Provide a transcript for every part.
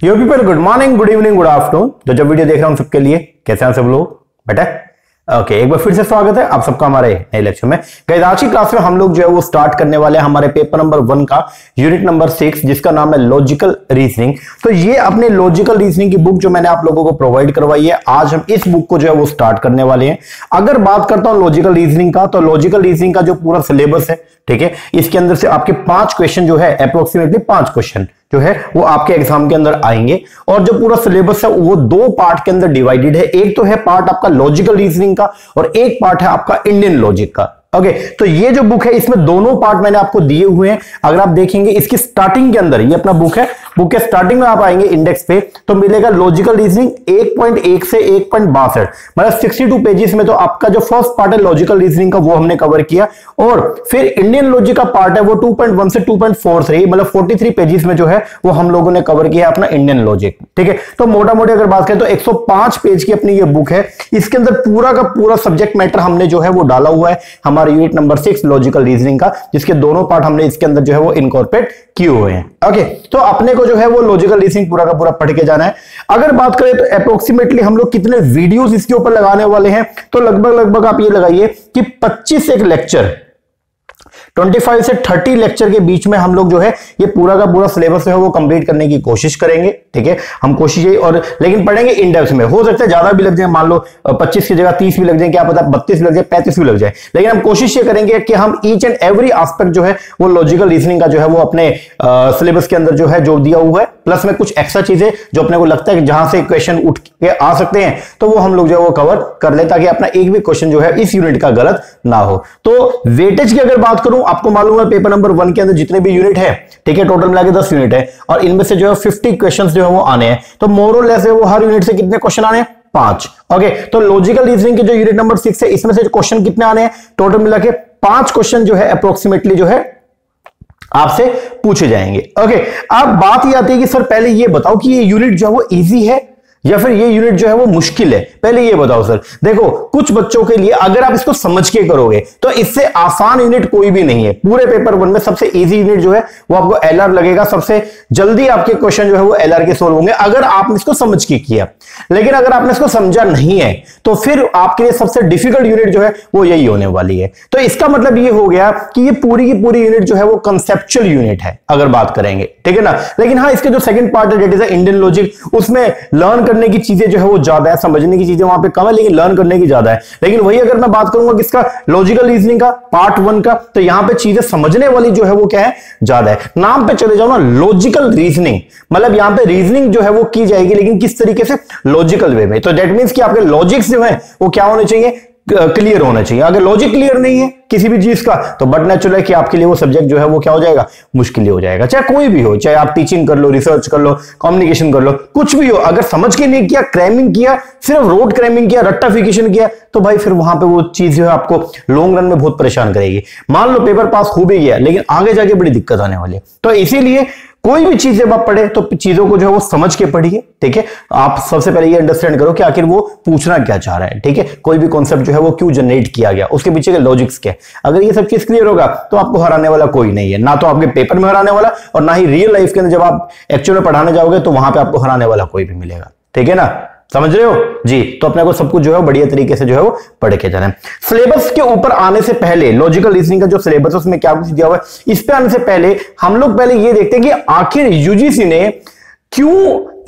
यो people, good morning, good evening, good afternoon. तो जब video देख रहा हूं सबके लिए कैसे हैं सब लोग बेटा? ओके, एक बार फिर से स्वागत है आप सबका हमारे नए लेक्चर में। गाइस आज की क्लास में हम लोग जो है वो स्टार्ट करने वाले हैं हमारे पेपर नंबर 1 का यूनिट नंबर 6, जिसका नाम है लॉजिकल रीजनिंग। तो ये अपने लॉजिकल रीजनिंग की बुक जो मैंने आप लोगों को प्रोवाइड करवाई है, आज हम इस बुक को जो है वो स्टार्ट करने वाले हैं। अगर बात करता हूं लॉजिकल रीजनिंग का, तो लॉजिकल रीजनिंग का जो पूरा सिलेबस है, ठीक है, इसके अंदर से आपके 5 क्वेश्चन जो है, अप्रोक्सीमेटली 5 क्वेश्चन जो है वो आपके एग्जाम के अंदर आएंगे। और जो पूरा सिलेबस है वो 2 पार्ट के अंदर डिवाइडेड है। एक तो है पार्ट आपका लॉजिकल रीजनिंग का और एक पार्ट है आपका इंडियन लॉजिक का। ओके, तो ये जो बुक है इसमें दोनों पार्ट मैंने आपको दिए हुए हैं। अगर आप देखेंगे इसकी स्टार्टिंग के अंदर, ये अपना बुक है, बुक के स्टार्टिंग में आप आएंगे इंडेक्स पे तो मिलेगा लॉजिकल रीजनिंग 1.1 से 1.62, मतलब 62 पेजेस में। तो आपका जो फर्स्ट पार्ट है लॉजिकल रीजनिंग का वो हमने कवर किया, और फिर इंडियन लॉजिक का पार्ट है वो 2.1 से 2.43, मतलब 43 पेजेस में जो है वो हम लोगों ने कवर किया अपना इंडियन लॉजिक। ठीक है, तो मोटा मोटी अगर बात करें तो 105 पेज की अपनी ये बुक है। इसके अंदर पूरा का पूरा सब्जेक्ट मैटर हमने जो है वो डाला हुआ है हमारे यूनिट नंबर 6 लॉजिकल रीजनिंग का, जिसके दोनों पार्ट हमने इसके अंदर जो है वो इनकॉर्पोरेट किए हुए हैं। ओके, तो अपने को जो है वो लॉजिकल रीजनिंग पूरा का पूरा पढ़ के जाना है। अगर बात करें तो अप्रोक्सीमेटली हम लोग कितने वीडियोस इसके ऊपर लगाने वाले हैं, तो लगभग आप ये लगाइए कि 25 एक लेक्चर, 25 से 30 लेक्चर के बीच में हम लोग जो है ये पूरा का पूरा सिलेबस है वो कंप्लीट करने की कोशिश करेंगे। ठीक है, हम कोशिश यही, और लेकिन पढ़ेंगे इन डेप्थ में। हो सकता है ज्यादा भी लग जाए, मान लो 25 की जगह 30 भी लग जाए, क्या पता 32 भी लग जाए, 35 भी लग जाए, लेकिन हम कोशिश ये करेंगे कि हम ईच एंड एवरी एस्पेक्ट जो है वो लॉजिकल रीजनिंग का जो है वो अपने सिलेबस के अंदर जो है जो दिया हुआ है, प्लस में कुछ एक्स्ट्रा चीजें जो अपने को लगता है कि जहां से क्वेश्चन उठ के आ सकते हैं तो वो हम लोग जो है वो कवर कर ले, ताकि अपना एक भी क्वेश्चन जो है इस यूनिट का गलत ना हो। तो वेटेज की अगर बात करूं, आपको मालूम है पेपर नंबर 1 के अंदर जितने भी यूनिट है, ठीक है, टोटल मिला के 10 यूनिट है, और इनमें से जो है 50 क्वेश्चंस जो है वो आने हैं। तो मोर और लेस है वो हर यूनिट से कितने क्वेश्चन आने हैं? 5। ओके, तो लॉजिकल रीजनिंग के जो यूनिट नंबर 6 है इसमें से क्वेश्चन कितने आने हैं? टोटल मिला के 5 क्वेश्चन जो है अप्रोक्सीमेटली जो है आपसे पूछे जाएंगे। ओके, अब बात ये आती है कि सर पहले ये बताओ कि ये यूनिट जो है वो इजी है या फिर ये यूनिट जो है वो मुश्किल है, पहले ये बताओ सर। देखो, कुछ बच्चों के लिए अगर आप इसको समझ के करोगे तो इससे आसान यूनिट कोई भी नहीं है। पूरे पेपर 1 में सबसे इजी यूनिट जो है वो आपको एलआर लगेगा। सबसे जल्दी आपके क्वेश्चन जो है वो एलआर के सोल्व होंगे अगर आपने इसको समझ के किया। लेकिन अगर आपने इसको समझा नहीं है तो फिर आपके लिए सबसे डिफिकल्ट यूनिट जो है वो यही होने वाली है। तो इसका मतलब ये हो गया कि ये पूरी की पूरी यूनिट जो है वो कंसेप्चुअल यूनिट है अगर बात करेंगे, ठीक है ना। लेकिन हाँ, इसके जो सेकंड पार्ट है, दैट इज इंडियन लॉजिक, उसमें लर्न करने की चीजें जो है वो ज्यादा है, समझने की चीजें वहां पे कम है, लेकिन लर्न करने की ज्यादा है। लेकिन वही अगर मैं बात करूंगा किसका, लॉजिकल रीजनिंग का पार्ट 1 का, तो यहां पे चीजें समझने वाली जो है वो क्या है, ज्यादा है। नाम पे चले जाओ ना, लॉजिकल रीजनिंग, मतलब यहां पे रीजनिंग जो है वो की जाएगी, लेकिन किस तरीके से? लॉजिकल वे में। तो दैट मींस कि आपके लॉजिक्स जो है वो क्या होने चाहिए? क्लियर होना चाहिए। अगर लॉजिक क्लियर नहीं है किसी भी चीज का तो बट नेचुरल है कि आपके लिए वो सब्जेक्ट जो है वो क्या हो जाएगा? मुश्किल ही हो जाएगा। चाहे कोई भी हो, चाहे आप टीचिंग कर लो, रिसर्च कर लो, कम्युनिकेशन कर लो, कुछ भी हो, अगर समझ के नहीं किया, क्रैमिंग किया, सिर्फ रोड क्रैमिंग किया, रट्टाफिकेशन किया, तो भाई फिर वहां पे वो चीज जो है आपको लॉन्ग रन में बहुत परेशान करेगी। मान लो पेपर पास हो भी गया, लेकिन आगे जाके बड़ी दिक्कत आने वाली है। तो इसीलिए कोई भी चीज जब आप पढ़े तो चीजों को जो है वो समझ के पढ़िए। ठीक है, आप सबसे पहले ये अंडरस्टैंड करो कि आखिर वो पूछना क्या चाह रहा है। ठीक है, कोई भी कॉन्सेप्ट जो है वो क्यों जनरेट किया गया, उसके पीछे के लॉजिक्स क्या है। अगर ये सब चीज क्लियर होगा तो आपको हराने वाला कोई नहीं है, ना तो आपके पेपर में हराने वाला, और ना ही रियल लाइफ के अंदर जब आप एक्चुअल में पढ़ाने जाओगे तो वहां पे आपको हराने वाला कोई भी मिलेगा। ठीक है ना, समझ रहे हो जी। तो अपने को सब कुछ जो है बढ़िया तरीके से जो है वो पढ़ के जाना है। सिलेबस के ऊपर आने से पहले, लॉजिकल रीजनिंग का जो सिलेबस है उसमें क्या कुछ दिया हुआ है, इस पे आने से पहले हम लोग पहले ये देखते हैं कि आखिर यूजीसी ने क्यों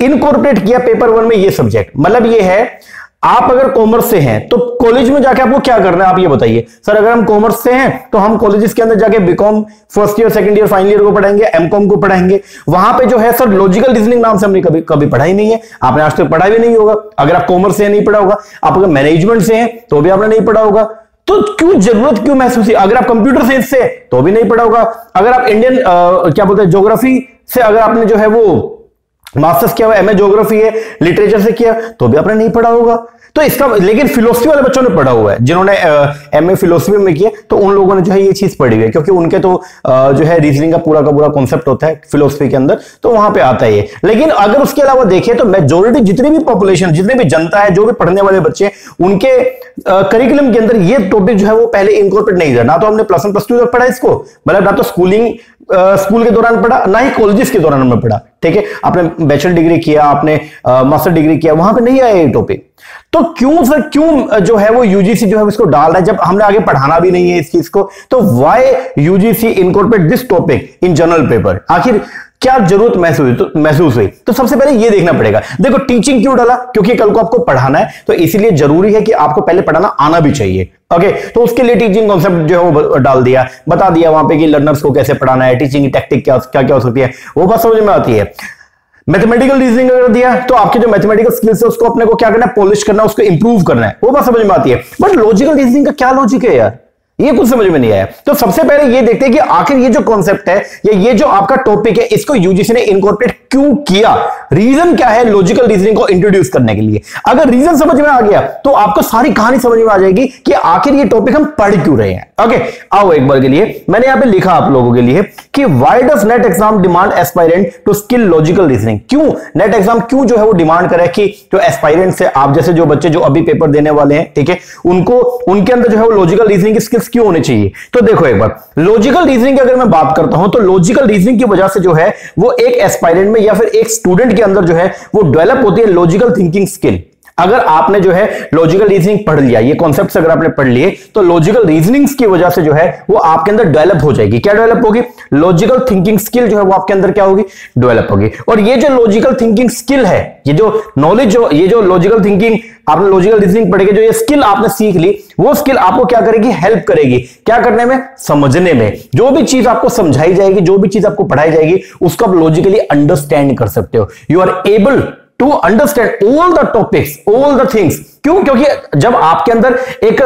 इनकॉर्पोरेट किया पेपर 1 में ये सब्जेक्ट। मतलब ये है, आप अगर कॉमर्स से हैं तो कॉलेज में जाके आपको क्या करना है, आप ये बताइए। सर अगर हम कॉमर्स से हैं तो हम कॉलेजेस के अंदर जाके BCom first year, second year, final year को पढ़ाएंगे, एमकॉम को पढ़ाएंगे। वहां पे जो है सर लॉजिकल रीजनिंग नाम से हमने कभी पढ़ा ही नहीं है, आपने आज तक पढ़ा भी नहीं होगा। अगर आप कॉमर्स से नहीं पढ़ा होगा, आप अगर मैनेजमेंट से हैं तो भी आपने नहीं पढ़ा होगा। तो क्यों जरूरत क्यों महसूस हुई? अगर आप कंप्यूटर साइंस से तो भी नहीं पढ़ा होगा। अगर आप इंडियन क्या बोलते हैं ज्योग्राफी से अगर आपने जो है वो मास्टर्स किया हुआ, एमए ज्योग्राफी है, लिटरेचर से किया, तो भी आपने नहीं पढ़ा होगा। तो इसका, लेकिन फिलोसफी वाले बच्चों ने पढ़ा हुआ है, जिन्होंने एमए फिलोसफी में किया, तो उन लोगों ने जो है ये चीज पढ़ी हुई है, क्योंकि उनके तो जो है रीजनिंग का पूरा कॉन्सेप्ट होता है फिलोसफी के अंदर, तो वहां पे आता है ये। लेकिन अगर उसके अलावा देखें तो मेजोरिटी जितनी भी पॉपुलेशन, जितनी भी जनता है, जो भी पढ़ने वाले बच्चे, उनके करिकुलम के अंदर ये टॉपिक जो है वो पहले इंकॉर्पोरेट नहीं था। ना तो हमने प्लस 1 प्लस 2 तक पढ़ा इसको, मतलब ना तो स्कूल के दौरान पढ़ा, ना ही कॉलेजेस के दौरान हमने पढ़ा। ठीक है, आपने बैचलर डिग्री किया, आपने मास्टर डिग्री किया, वहां पे नहीं आया ये टॉपिक, तो क्यों जो है वो यूजीसी जो है इसको डाल रहा है जब हमने आगे पढ़ाना भी नहीं है इस चीज को। तो why UGC incorporate this topic in general paper, आखिर क्या जरूरत महसूस हुई? तो सबसे पहले ये देखना पड़ेगा। देखो टीचिंग क्यों डाला, क्योंकि कल को आपको पढ़ाना है, तो इसीलिए जरूरी है कि आपको पहले पढ़ाना आना भी चाहिए। ओके, तो उसके लिए टीचिंग कॉन्सेप्ट जो है वो डाल दिया, बता दिया वहां पे कि लर्नर्स को कैसे पढ़ाना है, टीचिंग की टेक्निक क्या क्या हो सकती है, वो बात समझ में आती है। मैथमेटिकल रीजनिंग अगर दिया तो आपके जो मैथमेटिकल स्किल्स है उसको अपने को क्या करना है, पॉलिश करना है, उसको इंप्रूव करना है, वो बात समझ में आती है। बट लॉजिकल रीजनिंग का क्या लॉजिक है यार, ये कुछ समझ में नहीं आया। तो सबसे पहले ये देखते हैं कि आखिर ये जो कॉन्सेप्ट है या ये जो आपका टॉपिक है इसको यूजीसी ने इनकॉर्पोरेट क्यों किया, रीजन क्या है लॉजिकल रीजनिंग को इंट्रोड्यूस करने के लिए। अगर रीजन समझ में आ गया तो आपको सारी कहानी समझ में आ जाएगी कि आखिर ये टॉपिक हम पढ़ क्यों रहे हैं। ओके, आओ एक बार के लिए मैंने यहां पे लिखा आप लोगों के लिए कि why does NET exam demand aspirant to skill logical reasoning, क्यों नेट एग्जाम क्यों जो है वो डिमांड करे कि जो एस्पायरेंट्स है, आप जैसे जो बच्चे जो अभी पेपर देने वाले हैं, ठीक है, उनको उनके अंदर जो है वो लॉजिकल रीजनिंग की स्किल्स क्यों होनी चाहिए। तो देखो एक बार लॉजिकल रीजनिंग की अगर मैं बात करता हूं तो लॉजिकल रीजनिंग की वजह से जो है वो एक एस्पायरेंट में या फिर एक स्टूडेंट के अंदर जो है वो डेवलप होती है लॉजिकल थिंकिंग स्किल। अगर आपने जो है लॉजिकल रीजनिंग पढ़ लिया, ये कॉन्सेप्ट्स अगर आपने पढ़ लिए तो लॉजिकल रीजनिंग्स की वजह से जो है वो आपके अंदर डेवलप हो जाएगी। क्या डेवलप होगी, लॉजिकल थिंकिंग स्किल जो है वो आपके अंदर क्या होगी, डेवलप होगी। और ये जो लॉजिकल थिंकिंग स्किल है, ये जो नॉलेज ये जो लॉजिकल थिंकिंग आपने लॉजिकल रीजनिंग पढ़ेगी, जो ये स्किल आपने सीख ली, वो स्किल आपको क्या करेगी, हेल्प करेगी क्या करने में, समझने में। जो भी चीज आपको समझाई जाएगी, जो भी चीज आपको पढ़ाई जाएगी, उसको आप लॉजिकली अंडरस्टैंड कर सकते हो। You are able to understand all the topics, all the things. क्यों, क्योंकि जब आपके अंदर एक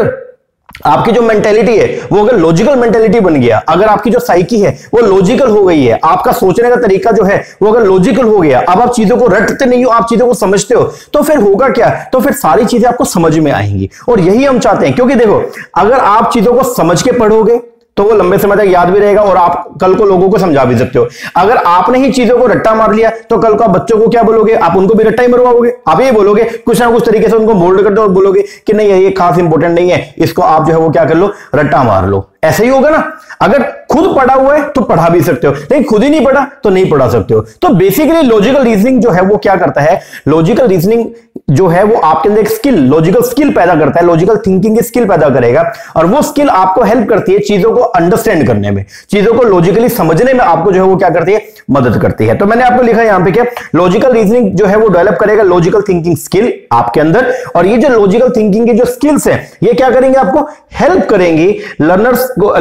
आपकी जो मेंटेलिटी है वो अगर लॉजिकल मेंटेलिटी बन गया, अगर आपकी जो साइकी है वो लॉजिकल हो गई है, आपका सोचने का तरीका जो है वो अगर लॉजिकल हो गया, अब आप चीजों को रटते नहीं हो, आप चीजों को समझते हो, तो फिर होगा क्या, तो फिर सारी चीजें आपको समझ में आएंगी। और यही हम चाहते हैं, क्योंकि देखो अगर आप चीजों को समझ के पढ़ोगे तो वो लंबे समय तक याद भी रहेगा और आप कल को लोगों को समझा भी सकते हो। अगर आपने ही चीजों को रट्टा मार लिया तो कल को आप बच्चों को क्या बोलोगे, आप उनको भी रट्टा ही मरवाओगे। आप ये बोलोगे कुछ ना कुछ तरीके से उनको मोल्ड कर दो और बोलोगे कि नहीं ये खास इंपॉर्टेंट नहीं है, इसको आप जो है वो क्या कर लो, रट्टा मार लो। ऐसे ही होगा ना। अगर खुद पढ़ा हुआ है तो पढ़ा भी सकते हो, लेकिन खुद ही नहीं पढ़ा तो नहीं पढ़ा सकते हो। तो बेसिकली लॉजिकल रीजनिंग जो है वो क्या करता है, लॉजिकल रीजनिंग जो है वो आपके अंदर एक स्किल, लॉजिकल स्किल पैदा करता है, लॉजिकल थिंकिंग की स्किल पैदा करेगा। और वो स्किल आपको हेल्प करती है चीजों को अंडरस्टैंड करने में, चीजों को लॉजिकली समझने में आपको जो है वो क्या करती है, मदद करती है। तो मैंने आपको लिखा यहां पे क्या, लॉजिकल रीजनिंग जो है वो डेवलप करेगा लॉजिकल थिंकिंग स्किल आपके अंदर। और ये जो लॉजिकल थिंकिंग की जो स्किल्स है ये क्या करेंगे, आपको हेल्प करेंगी लर्नर्स को,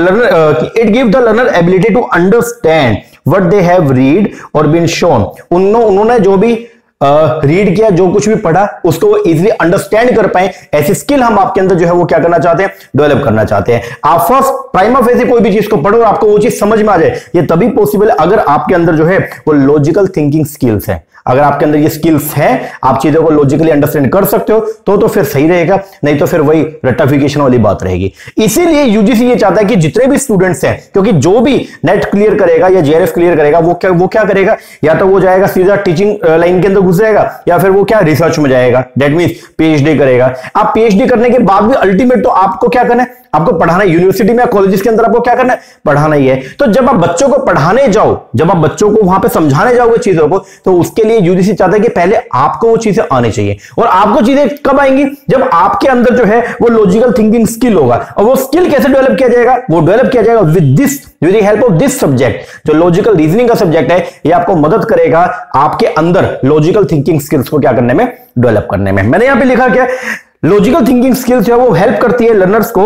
it give the learner ability to understand what they have read or been shown. उन्होंने जो भी रीड किया, जो कुछ भी पढ़ा, उसको वो इजीली अंडरस्टैंड कर पाए, ऐसी स्किल हम आपके अंदर जो है वो क्या करना चाहते हैं, डेवलप करना चाहते हैं। आप फर्स्ट प्राइमा फेसी कोई भी चीज को पढ़ो और आपको वो चीज समझ में आ जाए, ये तभी पॉसिबल है अगर आपके अंदर जो है वो लॉजिकल थिंकिंग स्किल्स है। अगर आपके अंदर ये स्किल्स है, आप चीजों को लॉजिकली अंडरस्टैंड कर सकते हो तो फिर सही रहेगा, नहीं तो फिर वही रट्टाफिकेशन वाली बात रहेगी। इसीलिए यूजीसी ये चाहता है कि जितने भी स्टूडेंट्स हैं, क्योंकि जो भी नेट क्लियर करेगा या जेआरएफ क्लियर करेगा वो क्या करेगा, या तो वो जाएगा सीधा टीचिंग लाइन के अंदर घुस जाएगा या फिर वो क्या रिसर्च में जाएगा, दैट मींस पीएचडी करेगा। आप पीएचडी करने के बाद भी अल्टीमेट तो आपको क्या करना है, आपको पढ़ाना है। यूनिवर्सिटी में या कॉलेजेस के अंदर आपको क्या करना है, पढ़ाना ही है। तो जब आप बच्चों को पढ़ाने जाओ, जब आप बच्चों को वहां पे समझाने जाओगे चीजों को, तो उसके लिए यूजीसी चाहता है कि पहले आपको वो चीजें आनी चाहिए। और आपको चीजें कब आएंगी, जब आपके अंदर जो है वो लॉजिकल थिंकिंग स्किल होगा। और वो स्किल कैसे डेवलप किया जाएगा, वो डेवलप किया जाएगा with the help of this subject. जो लॉजिकल रीजनिंग का सब्जेक्ट है ये आपको मदद करेगा आपके अंदर लॉजिकल थिंकिंग स्किल्स को क्या करने में, डेवलप करने में। मैंने यहां पे लिखा क्या, लॉजिकल थिंकिंग स्किल्स जो है वो हेल्प करती है लर्नर्स को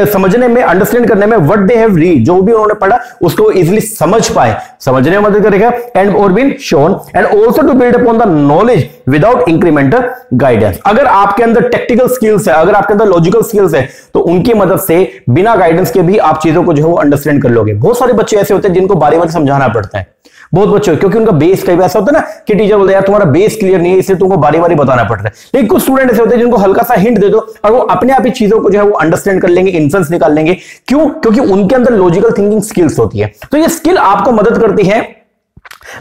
समझने में, अंडरस्टैंड करने में, व्हाट दे हैव रीड, जो भी उन्होंने पढ़ा उसको इजीली समझ पाए, समझने में मदद करेगा। And or been shown and also to build upon the knowledge without incremental guidance. अगर आपके अंदर टेक्निकल स्किल्स है, अगर आपके अंदर लॉजिकल स्किल्स है, तो उनकी मदद से बिना गाइडेंस के भी आप चीजों को जो है वो अंडरस्टैंड कर लोगे। बहुत सारे बच्चे ऐसे होते हैं जिनको बारी बारी समझाना पड़ता है, बहुत बच्चे, क्योंकि उनका बेस कई बार ऐसा होता है ना कि टीचर बोलते हैं यार तुम्हारा बेस क्लियर नहीं है, इसलिए तुमको बारी बारी बताना पड़ रहा है। लेकिन कुछ स्टूडेंट ऐसे होते हैं जिनको हल्का सा हिंट दे दो और वो अपने आप ही चीजों को जो है वो अंडरस्टैंड कर लेंगे, इन्फ्रेंस निकाल लेंगे। क्यों, क्योंकि उनके अंदर लॉजिकल थिंकिंग स्किल्स होती है। तो ये स्किल आपको मदद करती है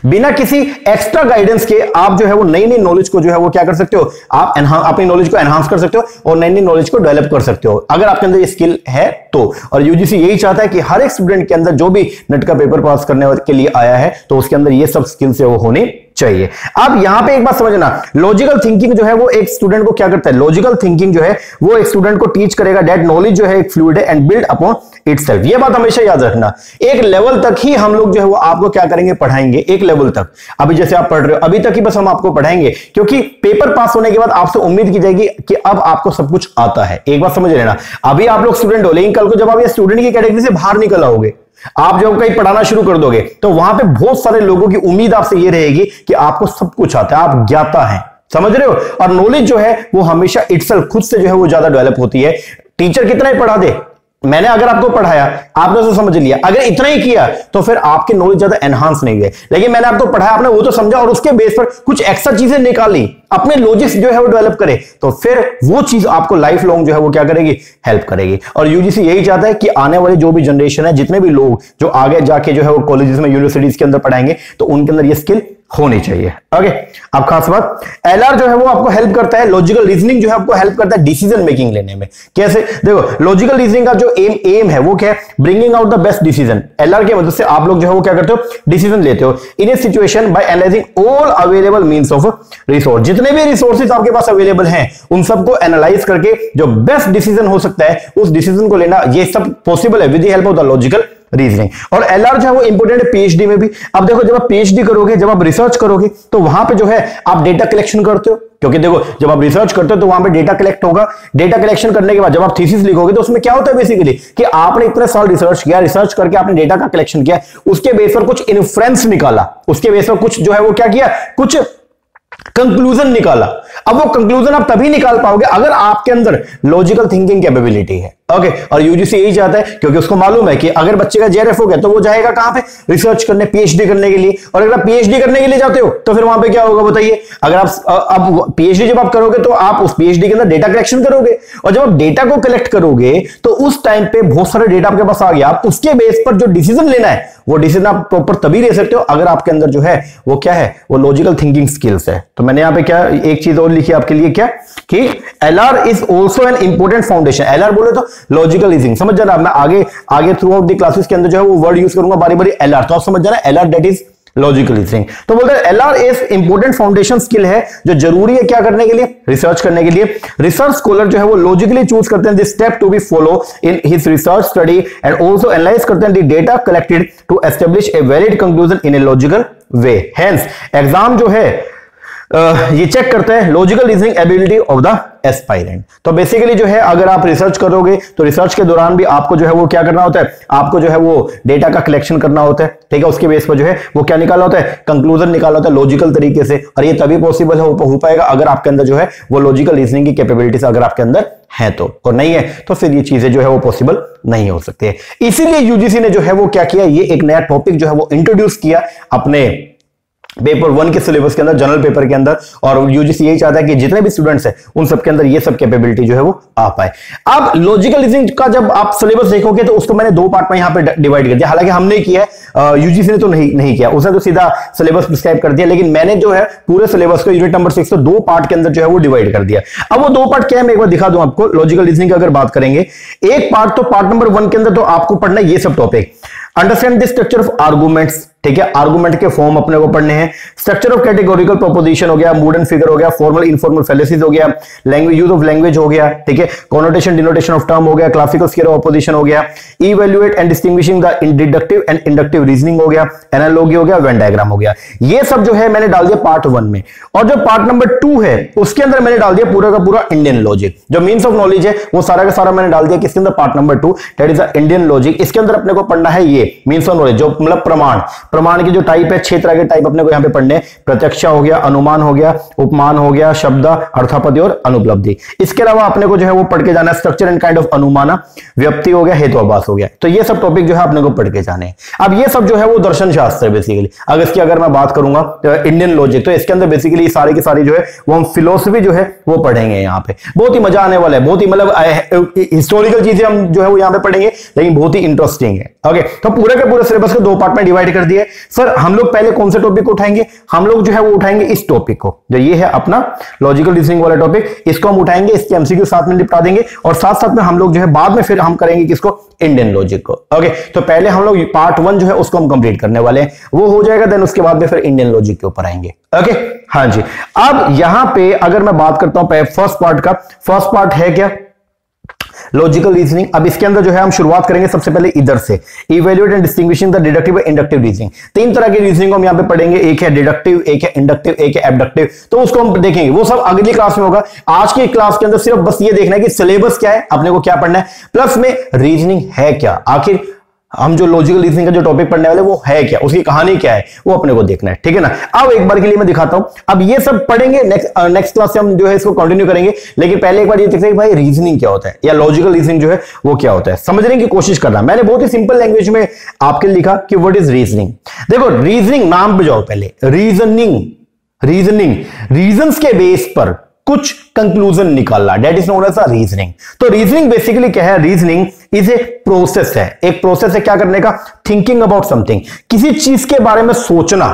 बिना किसी एक्स्ट्रा गाइडेंस के आप जो है वो नई नई नॉलेज को जो है वो क्या कर सकते हो, आप अपनी नॉलेज को एनहांस कर सकते हो और नई नई नॉलेज को डेवलप कर सकते हो अगर आपके अंदर ये स्किल है तो। और यूजीसी यही चाहता है कि हर एक स्टूडेंट के अंदर जो भी नेट का पेपर पास करने के लिए आया है तो उसके अंदर ये सब स्किल्स है वो होने चाहिए। अब यहां पे एक बात समझना, लॉजिकल थिंकिंग जो है वो एक स्टूडेंट को क्या करता है, लॉजिकल थिंकिंग जो है वो एक स्टूडेंट को टीच करेगा दैट नॉलेज जो है एक फ्लूइड है एंड बिल्ड अपॉन इटसेल्फ। ये बात हमेशा याद रखना, एक लेवल तक ही हम लोग जो है वो आपको क्या करेंगे, पढ़ाएंगे एक लेवल तक। अभी जैसे आप पढ़ रहे हो अभी तक ही बस हम आपको पढ़ाएंगे, क्योंकि पेपर पास होने के बाद आपसे उम्मीद की जाएगी कि अब आपको सब कुछ आता है। एक बात समझ लेना, अभी आप लोग स्टूडेंट हो, लेकिन कल को जब आप ये स्टूडेंट की कैटेगरी से बाहर निकल आओगे, आप जब कहीं पढ़ाना शुरू कर दोगे तो वहां पे बहुत सारे लोगों की उम्मीद आपसे ये रहेगी कि आपको सब कुछ आता है, आप ज्ञाता हैं, समझ रहे हो। और नॉलेज जो है वो हमेशा इटसेल्फ खुद से जो है वो ज्यादा डेवलप होती है। टीचर कितना ही पढ़ा दे, मैंने अगर आपको पढ़ाया आपने तो समझ लिया, अगर इतना ही किया तो फिर आपकी नॉलेज ज्यादा एनहांस नहीं हुई। लेकिन मैंने आपको पढ़ाया, आपने वो तो समझा और उसके बेस पर कुछ एक्स्ट्रा चीजें निकाली, अपने लॉजिक्स जो है वो डेवलप करे, तो फिर वो चीज आपको लाइफ लॉन्ग जो है वो क्या करेगी, हेल्प करेगी। और यूजीसी यही चाहता है कि आने वाली जो भी जनरेशन है, जितने भी लोग जो आगे जाके जो है वो कॉलेजेस में यूनिवर्सिटीज के अंदर पढ़ाएंगे, तो उनके अंदर ये स्किल होनी चाहिए। ओके, अब खास बात, एलआर जो है वो आपको हेल्प करता है, लॉजिकल रीजनिंग जो है आपको हेल्प करता है डिसीजन मेकिंग लेने में। कैसे, देखो लॉजिकल रीजनिंग का जो एम है वो क्या है, bringing out the best decision. LR की मदद से आप लोग जो है वो क्या करते हो, डिसीजन लेते हो in a situation by analysing all available means of resource. जितने भी रिसोर्सेज आपके पास अवेलेबल हैं उन सबको एनालाइज करके जो बेस्ट डिसीजन हो सकता है उस डिसीजन को लेना, ये सब पॉसिबल है with the help of the logical reasoning. और एलआर जो है वो इंपोर्टेंट है पीएचडी में भी। अब देखो जब आप पीएचडी करोगे, जब आप रिसर्च करोगे, तो वहां पे जो है आप डेटा कलेक्शन करते हो, क्योंकि देखो जब आप रिसर्च करते हो तो वहां पे डेटा कलेक्ट होगा। डेटा कलेक्शन करने के बाद जब आप थीसिस लिखोगे तो उसमें क्या होता है बेसिकली कि आपने इतने साल रिसर्च किया, रिसर्च करके आपने डेटा का कलेक्शन किया, उसके बेस पर कुछ इन्फ्रेंस निकाला, उसके बेस पर कुछ जो है वो क्या किया, कुछ कंक्लूजन निकाला। अब वो कंक्लूजन आप तभी निकाल पाओगे अगर आपके अंदर लॉजिकल थिंकिंग कैपेबिलिटी है। ओके, और यूजीसी यही चाहता है, क्योंकि उसको मालूम है कि अगर बच्चे का जेआरएफ हो गया तो वो जाएगा कहां पे, रिसर्च करने, पीएचडी करने के लिए। और अगर आप पीएचडी करने के लिए जाते हो तो फिर वहां पे क्या होगा बताइए, अगर आप अब पीएचडी जब आप करोगे तो आप उस पीएचडी के अंदर डेटा कलेक्शन करोगे, और जब आप डेटा को कलेक्ट करोगे तो उस टाइम पे बहुत सारे डेटा आपके पास आ गया, आप उसके बेस पर जो डिसीजन लेना है वो डिसीजन आप प्रॉपर तभी ले सकते हो अगर आपके अंदर जो है वो क्या है, वो लॉजिकल थिंकिंग स्किल्स है। तो मैंने यहां पे क्या एक चीज और लिखी आपके लिए, क्या कि LR is also an important foundation. LR बोले तो लॉजिकल रीजनिंग, समझ जाना। मैं आगे थ्रू आउट द क्लासेस के अंदर जो है वो वर्ड यूज करूंगा बारी बारी एलआर, तो आप समझ जाना LR that is logical reasoning. तो बोलते हैं LR is important foundation skill है जो जरूरी है क्या करने के लिए, रिसर्च करने के लिए। रिसर्च स्कॉलर जो है वो लॉजिकली चूज करते हैं this step to be follow in his research study and also analyse करते हैं the data collected to establish a valid conclusion in a logical way. Hence exam जो है ये चेक करते हैं logical reasoning ability of the aspirant. तो basically जो है अगर आप रिसर्च करोगे तो रिसर्च के दौरान भी आपको जो है वो क्या करना होता है, आपको जो है वो डेटा का कलेक्शन करना होता है, ठीक है। उसके बेस पर जो है वो क्या निकाला होता है, कंक्लूजन निकाला होता है लॉजिकल तरीके से। और ये तभी पॉसिबल हो पाएगा अगर आपके अंदर जो है वो लॉजिकल रीजनिंग की कैपेबिलिटीज अगर आपके अंदर है तो, और नहीं है तो फिर ये चीजें जो है वो पॉसिबल नहीं हो सकती है। इसीलिए यूजीसी ने जो है वो क्या किया, ये एक नया टॉपिक जो है वो इंट्रोड्यूस किया अपने पेपर 1 के सिलेबस के अंदर, जनरल पेपर के अंदर। और यूजीसी यही चाहता है कि जितने भी स्टूडेंट्स हैं उन सबके अंदर ये सब कैपेबिलिटी जो है वो आ पाए। अब लॉजिकल रीजनिंग का जब आप सिलेबस देखोगे तो उसको मैंने 2 पार्ट में यहां पे डिवाइड कर दिया। हालांकि हमने किया है, यूजीसी ने तो नहीं किया, उसने तो सीधा सिलेबस प्रिस्क्राइब कर दिया, लेकिन मैंने जो है पूरे सिलेबस को यूनिट नंबर 6 को 2 पार्ट के अंदर जो है वो डिवाइड कर दिया। अब वो 2 पार्ट क्या है मैं एक बार दिखा दूं आपको। लॉजिकल रीजनिंग की अगर बात करेंगे, एक पार्ट तो पार्ट नंबर 1 के अंदर तो आपको पढ़ना है ये सब topic, understand the structure of arguments, ठीक है, आर्गुमेंट के फॉर्म अपने को पढ़ने हैं। स्ट्रक्चर ऑफ कैटेगोरिकल प्रोपोजिशन हो गया, मूड एंड फिगर हो गया, फॉर्मल इनफॉर्मल फैलेसीज हो गया, लैंग्वेज यूज ऑफ लैंग्वेज हो गया, ठीक है, कॉनोटेशन डिनोटेशन ऑफ टर्म हो गया, क्लासिकल स्केल ऑफ अपोजिशन हो गया, evaluate and distinguishing the deductive and inductive reasoning हो गया, एनालॉजी हो गया, वेन डायग्राम हो गया। ये सब जो है मैंने डाल दिया पार्ट 1 में। और जो पार्ट नंबर 2 है उसके अंदर मैंने डाल दिया पूरा का पूरा इंडियन लॉजिक, जो मीन्स ऑफ नॉलेज है वो सारा का सारा मैंने डाल दिया किसके अंदर, part number 2 that is the Indian logic. इसके अंदर अपने को पढ़ना है ये मीन्स ऑफ नॉलेज, जो मतलब प्रमाण की जो टाइप है, 6 तरह के टाइप अपने को यहां पे पढ़ने, प्रत्यक्ष हो गया, अनुमान हो गया, उपमान हो गया, शब्द, अर्थापदि और अनुपलब्धि। इसके अलावा अपने को जो है वो पढ़ के जाना है स्ट्रक्चर एंड काइंड ऑफ अनुमाना, व्यक्ति हो गया, हेतुआभास हो गया। तो ये सब टॉपिक जो है अपने को पढ़ के जाने हैं। अब ये सब जो है वो दर्शन शास्त्र है बेसिकली। अगर इसकी अगर मैं बात करूंगा तो इंडियन लॉजिक, तो इसके अंदर बेसिकली सारी की सारी जो है वो हम फिलोसफी जो है वो पढ़ेंगे यहाँ पे। बहुत ही मजा आने वाला है, बहुत ही मतलब हिस्टोरिकल चीजें हम जो है वो यहाँ पे पढ़ेंगे, लेकिन बहुत ही इंटरेस्टिंग है। ओके, तो पूरे के पूरे सिलेबस को 2 पार्ट में डिवाइड कर दिए। सर हम लोग पहले कौन से टॉपिक को उठाएंगे? हम लोग जो है वो उठाएंगे इस टॉपिक को, जो ये है अपना लॉजिकल रीजनिंग वाला टॉपिक, इसको हम उठाएंगे, इसके एमसीक्यू साथ में निपटा देंगे, और साथ साथ में हम लोग जो है बाद में फिर हम करेंगे किसको? इंडियन लॉजिक को। ओके, तो पहले हम लोग पार्ट 1 जो है उसको हम कंप्लीट करने वाले हैं, वो हो जाएगा, देन उसके बाद में फिर इंडियन लॉजिक के ऊपर आएंगे। ओके, हाँ जी। अब यहां पे अगर मैं बात करता हूं फर्स्ट पार्ट का, फर्स्ट पार्ट है क्या? Logical reasoning. अब इसके अंदर जो है हम शुरुआत करेंगे सबसे पहले इधर से, evaluate and distinguishing the deductive and inductive reasoning. 3 तरह की रीजनिंग हम यहां पे पढ़ेंगे, एक है डिडक्टिव, एक है इंडक्टिव, एक है एबडक्टिव। तो उसको हम देखेंगे, वो सब अगली क्लास में होगा। आज की क्लास के अंदर सिर्फ बस ये देखना है कि सिलेबस क्या है, अपने को क्या पढ़ना है, प्लस में रीजनिंग है क्या, आखिर हम जो लॉजिकल रीजनिंग का जो टॉपिक पढ़ने वाले वो है क्या, उसकी कहानी क्या है, वो अपने को देखना है। ठीक है ना। अब एक बार के लिए मैं दिखाता हूं, अब ये सब पढ़ेंगे, नेक्स्ट क्लास से हम जो है इसको कंटिन्यू करेंगे, लेकिन पहले एक बार ये देखते हैं भाई रीजनिंग क्या होता है, या लॉजिकल रीजनिंग जो है वो क्या होता है, समझने की कोशिश करना। मैंने बहुत ही सिंपल लैंग्वेज में आपके लिए लिखा कि व्हाट इज रीजनिंग। देखो रीजनिंग, नाम पे जाओ पहले, रीजनिंग, रीजंस के बेस पर कुछ कंक्लूजन निकालना, that is known as reasoning. तो रीजनिंग बेसिकली क्या है? रीजनिंग इज ए प्रोसेस है, एक प्रोसेस है क्या करने का? थिंकिंग अबाउट समथिंग, किसी चीज के बारे में सोचना,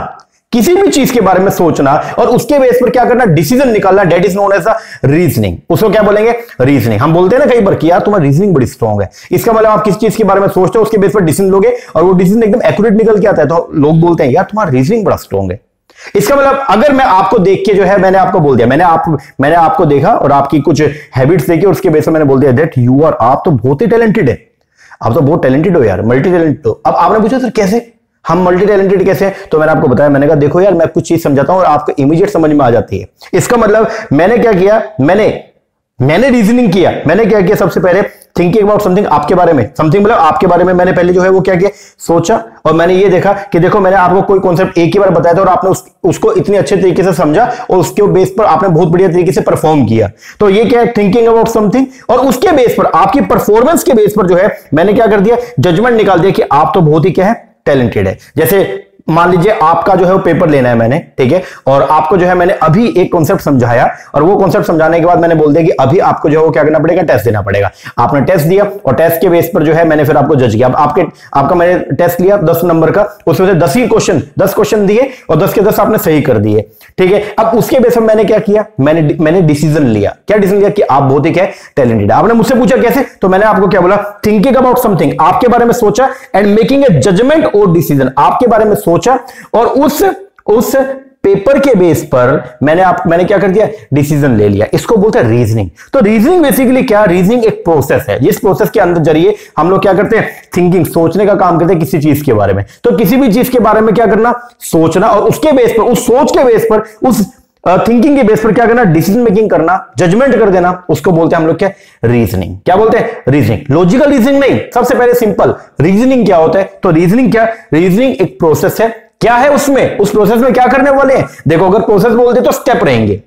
किसी भी चीज के बारे में सोचना और उसके बेस पर क्या करना? डिसीजन निकालना, that is known as reasoning. उसको क्या बोलेंगे? रीजनिंग। हम बोलते हैं ना कई बार कि यार तुम्हारी रीजनिंग बड़ी स्ट्रॉन्ग है, इसका मतलब आप किसी चीज के बारे में सोचते हो, उसके बेस पर डिसीजन लोगे और वो डिसीजन एकदम एक्यूरेट निकल के आता है, तो लोग बोलते हैं यार तुम्हारा रीजनिंग बड़ा स्ट्रॉन्ग है। इसका मतलब अगर मैं आपको देख के जो है, मैंने आपको बोल दिया, मैंने आपको देखा और आपकी कुछ हैबिट्स देखी और उसके बेस पर मैंने बोल दिया दैट यू आर, आप तो बहुत ही टैलेंटेड है, आप तो बहुत टैलेंटेड हो यार, मल्टी टैलेंटेड हो। अब आपने पूछा सर कैसे हम मल्टी टैलेंटेड कैसे हैं? तो मैंने आपको बताया, मैंने कहा देखो यार मैं कुछ चीज समझाता हूं और आपको इमीडिएट समझ में आ जाती है। इसका मतलब मैंने क्या किया, मैंने रीजनिंग किया। मैंने क्या किया? सबसे पहले थिंकिंग अबाउट समथिंग, आपके बारे में, समथिंग मतलब आपके बारे में मैंने पहले जो है वो क्या किया? सोचा, और मैंने ये देखा कि देखो मैंने आपको कोई कॉन्सेप्ट एक ही बार बताया था और आपने उसको इतने अच्छे तरीके से समझा और उसके बेस पर आपने बहुत बढ़िया तरीके से परफॉर्म किया। तो ये क्या है? Thinking about something. और उसके बेस पर, आपकी परफॉर्मेंस के बेस पर जो है मैंने क्या कर दिया? जजमेंट निकाल दिया कि आप तो बहुत ही क्या है? टैलेंटेड है। जैसे मान लीजिए आपका जो है वो पेपर लेना है मैंने, ठीक है, और आपको जो है मैंने अभी एक कॉन्सेप्ट समझाया और वो कॉन्सेप्ट समझाने के बाद मैंने बोल दिया कि अभी आपको जो है वो क्या करना पड़ेगा? टेस्ट देना पड़ेगा। आपने टेस्ट दिया और टेस्ट के बेस पर जो है मैंने फिर आपको जज किया। आपका मैंने टेस्ट लिया 10 नंबर का, उसमें से 10 क्वेश्चन दिए और 10 के 10 आपने सही कर दिए। ठीक है, अब उसके बेस पर मैंने क्या किया? मैंने डिसीजन लिया। क्या डिसीजन लिया? कि आप बहुत ही क्या टैलेंटेड है। आपने मुझसे पूछा कैसे, तो मैंने आपको क्या बोला? थिंकिंग अबाउट समथिंग, आपके बारे में सोचा, एंड मेकिंग ए जजमेंट और डिसीजन, आपके बारे में सोचा और उस पेपर के बेस पर मैंने क्या कर दिया? डिसीजन ले लिया। इसको बोलते हैं रीजनिंग। तो रीजनिंग बेसिकली क्या? रीजनिंग एक प्रोसेस है, जिस प्रोसेस के अंदर जरिए हम लोग क्या करते हैं? थिंकिंग, सोचने का काम करते हैं किसी चीज के बारे में। तो किसी भी चीज के बारे में क्या करना? सोचना, और उसके बेस पर, उस सोच के बेस पर, उस थिंकिंग के बेस पर क्या करना? डिसीजन मेकिंग करना, जजमेंट कर देना, उसको बोलते हैं हम लोग क्या? रीजनिंग। क्या बोलते हैं? रीजनिंग। लॉजिकल रीजनिंग नहीं, सबसे पहले सिंपल रीजनिंग क्या होता है? तो रीजनिंग क्या? रीजनिंग एक प्रोसेस है। क्या है उसमें? उस प्रोसेस में क्या करने वाले हैं? देखो अगर प्रोसेस बोल दे तो स्टेप रहेंगे,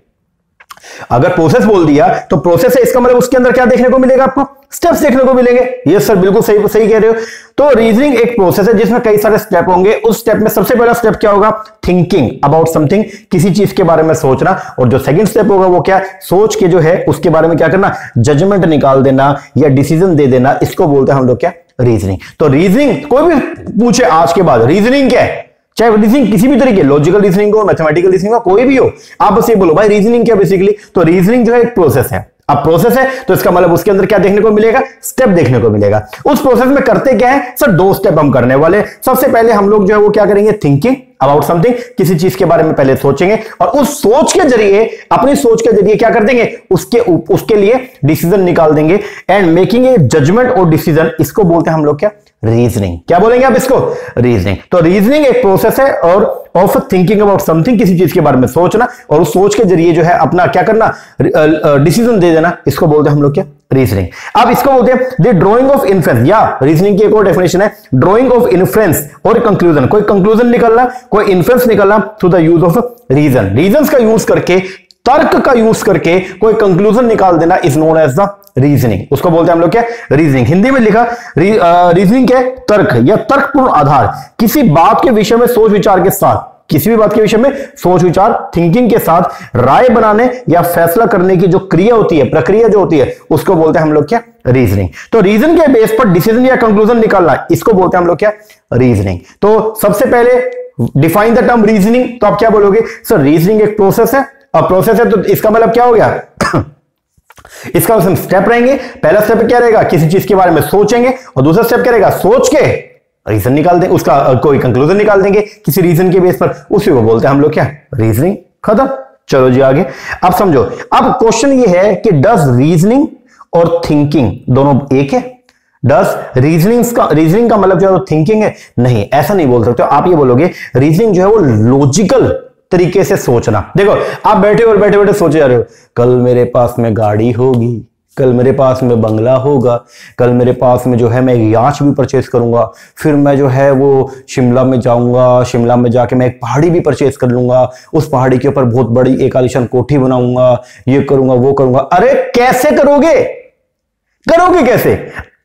अगर प्रोसेस बोल दिया तो प्रोसेस है, इसका मतलब उसके अंदर क्या देखने को मिलेगा? आपको स्टेप्स देखने को मिलेंगे। यस सर, बिल्कुल सही कह रहे हो। तो रीजनिंग एक प्रोसेस है जिसमें कई सारे स्टेप होंगे। उस स्टेप में सबसे पहला स्टेप क्या होगा? थिंकिंग अबाउट समथिंग, किसी चीज के बारे में सोचना। और जो सेकंड स्टेप होगा वो क्या? सोच के जो है उसके बारे में क्या करना? जजमेंट निकाल देना या डिसीजन दे देना। इसको बोलते हैं हम लोग क्या? रीजनिंग। तो रीजनिंग, कोई भी पूछे आज के बाद रीजनिंग क्या है, चाहे रीजनिंग किसी भी तरीके, लॉजिकल रीजनिंग हो, मैथमेटिकल रीजनिंग हो, कोई भी हो, आप बस ये बोलो भाई रीजनिंग क्या बेसिकली। तो रीजनिंग जो है एक प्रोसेस है। अब प्रोसेस है तो इसका मतलब उसके अंदर क्या देखने को मिलेगा? स्टेप देखने को मिलेगा। उस प्रोसेस में करते क्या है सर? 2 स्टेप हम करने वाले। सबसे पहले हम लोग जो है वो क्या करेंगे? थिंकिंग अबाउट समथिंग, किसी चीज के बारे में पहले सोचेंगे और उस सोच के जरिए, अपनी सोच के जरिए क्या कर देंगे? उसके लिए डिसीजन निकाल देंगे। एंड मेकिंग ए जजमेंट और डिसीजन, इसको बोलते हैं हम लोग क्या? रीजनिंग। क्या बोलेंगे आप इसको? रीजनिंग। तो रीजनिंग एक प्रोसेस है और ऑफ थिंकिंग अबाउट समथिंग, किसी चीज के बारे में सोचना और उस सोच के जरिए जो है अपना क्या करना? डिसीजन दे देना। इसको बोलते हैं हम लोग क्या? रीजनिंग। अब इसको बोलते हैं द ड्रॉइंग ऑफ इन्फ्रेंस, या रीजनिंग की एक और डेफिनेशन है, ड्रॉइंग ऑफ इन्फ्रेंस और कंक्लूजन, कोई कंक्लूजन निकालना, कोई इन्फ्रेंस निकालना through the use of reason. Reasons का यूज करके, तर्क का यूज करके कोई कंक्लूजन निकाल देना is known as the reasoning. उसको बोलते हैं हम लोग क्या? रीजनिंग। हिंदी में लिखा रीजनिंग क्या है? तर्क या तर्कपूर्ण आधार, किसी बात के विषय में सोच विचार के साथ किसी भी बात के विषय में सोच विचार थिंकिंग के साथ राय बनाने या फैसला करने की जो क्रिया होती है, प्रक्रिया जो होती है, उसको बोलते हैं हम लोग क्या, रीजनिंग। तो रीजन के बेस पर डिसीजन या कंक्लूजन निकालना, इसको बोलते हैं हम लोग क्या, रीजनिंग। तो सबसे पहले डिफाइन द टर्म रीजनिंग, तो आप क्या बोलोगे सर, रीजनिंग एक प्रोसेस है, और प्रोसेस है तो इसका मतलब क्या हो गया इसका स्टेप रहेंगे। पहला स्टेप क्या रहेगा, किसी चीज के बारे में सोचेंगे, और दूसरा स्टेप क्या रहेगा, सोच के रीजन निकाल देंगे, उसका कोई कंक्लूजन निकाल देंगे किसी रीजन के बेस पर, उसी को बोलते हैं हम लोग क्या, रीजनिंग। खत्म। चलो जी आगे। अब समझो, अब क्वेश्चन ये है कि डज रीजनिंग और थिंकिंग दोनों एक है? डज रीजनिंग का मतलब जो है थिंकिंग है? नहीं, ऐसा नहीं बोल सकते। आप ये बोलोगे रीजनिंग जो है वो लॉजिकल तरीके से सोचना। देखो आप बैठे और बैठे बैठे सोचे जा रहे हो, कल मेरे पास में गाड़ी होगी, कल मेरे पास में बंगला होगा, कल मेरे पास में जो है मैं याच भी परचेज करूंगा, फिर मैं जो है वो शिमला में जाऊंगा, शिमला में जाके मैं एक पहाड़ी भी परचेज कर लूंगा, उस पहाड़ी के ऊपर बहुत बड़ी एक आलीशान कोठी बनाऊंगा, ये करूंगा वो करूंगा। अरे कैसे करोगे कैसे?